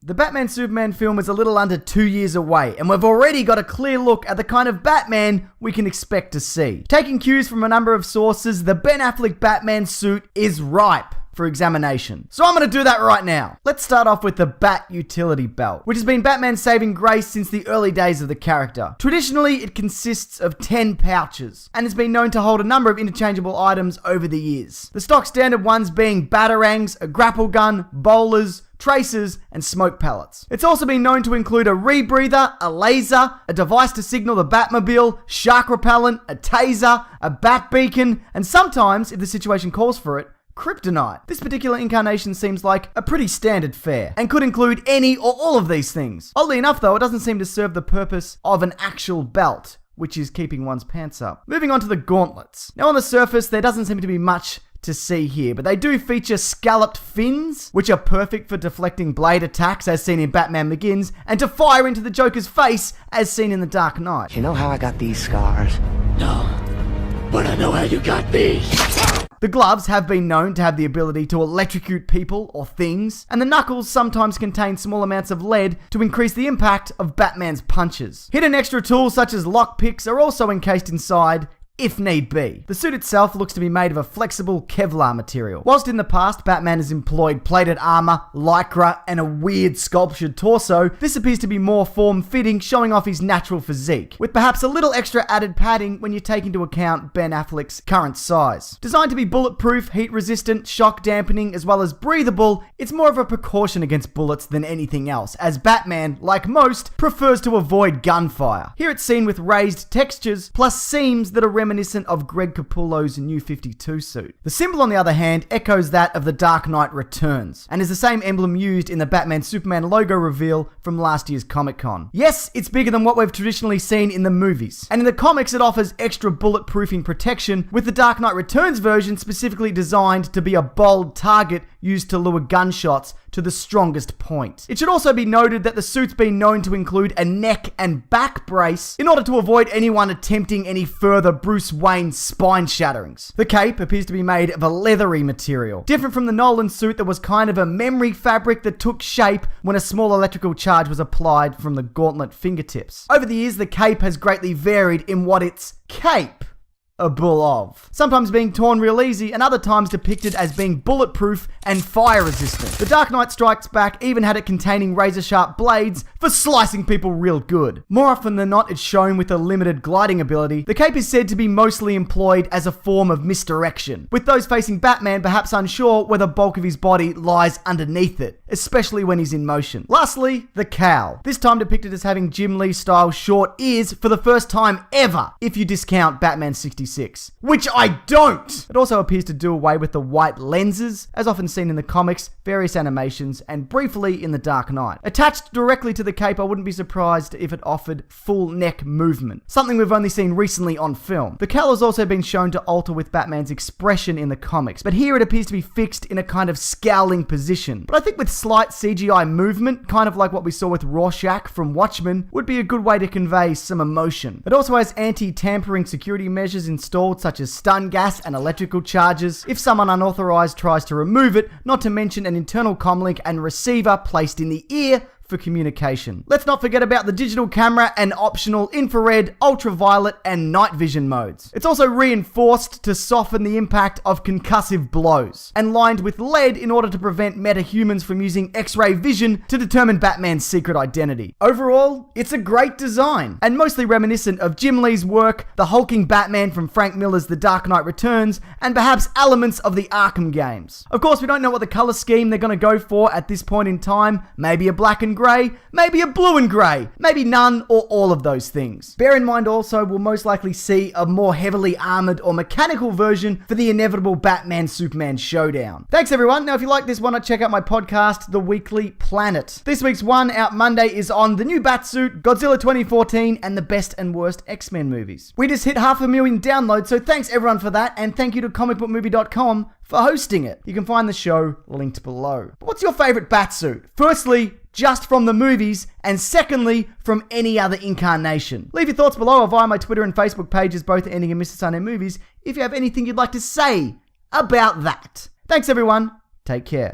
The Batman-Superman film is a little under 2 years away, and we've already got a clear look at the kind of Batman we can expect to see. Taking cues from a number of sources, the Ben Affleck Batman suit is ripe for examination. So I'm going to do that right now. Let's start off with the Bat Utility Belt, which has been Batman's saving grace since the early days of the character. Traditionally, it consists of 10 pouches, and has been known to hold a number of interchangeable items over the years. The stock standard ones being batarangs, a grapple gun, bowlers, tracers, and smoke pellets. It's also been known to include a rebreather, a laser, a device to signal the Batmobile, shark repellent, a taser, a bat beacon, and sometimes, if the situation calls for it, kryptonite. This particular incarnation seems like a pretty standard fare, and could include any or all of these things. Oddly enough though, it doesn't seem to serve the purpose of an actual belt, which is keeping one's pants up. Moving on to the gauntlets. Now on the surface, there doesn't seem to be much to see here, but they do feature scalloped fins, which are perfect for deflecting blade attacks as seen in Batman Begins, and to fire into the Joker's face as seen in The Dark Knight. You know how I got these scars? No, but I know how you got these. The gloves have been known to have the ability to electrocute people or things, and the knuckles sometimes contain small amounts of lead to increase the impact of Batman's punches. Hidden extra tools such as lockpicks are also encased inside, if need be. The suit itself looks to be made of a flexible Kevlar material. Whilst in the past, Batman has employed plated armor, lycra, and a weird sculptured torso, this appears to be more form-fitting, showing off his natural physique, with perhaps a little extra added padding when you take into account Ben Affleck's current size. Designed to be bulletproof, heat-resistant, shock-dampening, as well as breathable, it's more of a precaution against bullets than anything else, as Batman, like most, prefers to avoid gunfire. Here it's seen with raised textures, plus seams that are reminiscent of Greg Capullo's New 52 suit. The symbol, on the other hand, echoes that of The Dark Knight Returns, and is the same emblem used in the Batman-Superman logo reveal from last year's Comic-Con. Yes, it's bigger than what we've traditionally seen in the movies, and in the comics it offers extra bulletproofing protection, with the Dark Knight Returns version specifically designed to be a bold target used to lure gunshots to the strongest point. It should also be noted that the suit's been known to include a neck and back brace in order to avoid anyone attempting any further Bruce Wayne spine shatterings. The cape appears to be made of a leathery material, different from the Nolan suit that was kind of a memory fabric that took shape when a small electrical charge was applied from the gauntlet fingertips. Over the years, the cape has greatly varied in what it's capable of. Sometimes being torn real easy, and other times depicted as being bulletproof and fire resistant. The Dark Knight Strikes Back even had it containing razor sharp blades for slicing people real good. More often than not, it's shown with a limited gliding ability. The cape is said to be mostly employed as a form of misdirection, with those facing Batman perhaps unsure where the bulk of his body lies underneath it, especially when he's in motion. Lastly, the cowl. This time depicted as having Jim Lee style short ears for the first time ever, if you discount Batman 66. Which I don't! It also appears to do away with the white lenses, as often seen in the comics, various animations, and briefly in The Dark Knight. Attached directly to the cape, I wouldn't be surprised if it offered full neck movement, something we've only seen recently on film. The cowl has also been shown to alter with Batman's expression in the comics, but here it appears to be fixed in a kind of scowling position. But I think with slight CGI movement, kind of like what we saw with Rorschach from Watchmen, would be a good way to convey some emotion. It also has anti-tampering security measures installed, such as stun gas and electrical charges if someone unauthorized tries to remove it, not to mention an internal comlink and receiver placed in the ear for communication. Let's not forget about the digital camera and optional infrared, ultraviolet, and night vision modes. It's also reinforced to soften the impact of concussive blows, and lined with lead in order to prevent metahumans from using X-ray vision to determine Batman's secret identity. Overall, it's a great design, and mostly reminiscent of Jim Lee's work, the hulking Batman from Frank Miller's The Dark Knight Returns, and perhaps elements of the Arkham games. Of course, we don't know what the color scheme they're going to go for at this point in time. Maybe a black and grey, maybe a blue and grey, maybe none or all of those things. Bear in mind also, we'll most likely see a more heavily armored or mechanical version for the inevitable Batman-Superman showdown. Thanks everyone. Now if you like this, why not check out my podcast, The Weekly Planet. This week's one, out Monday, is on the new Batsuit, Godzilla 2014, and the best and worst X-Men movies. We just hit 500,000 downloads, so thanks everyone for that, and thank you to comicbookmovie.com for hosting it. You can find the show linked below. But what's your favorite Batsuit? Firstly, just from the movies, and secondly, from any other incarnation. Leave your thoughts below or via my Twitter and Facebook pages, both ending in Mr. Sunday Movies, if you have anything you'd like to say about that. Thanks everyone, take care.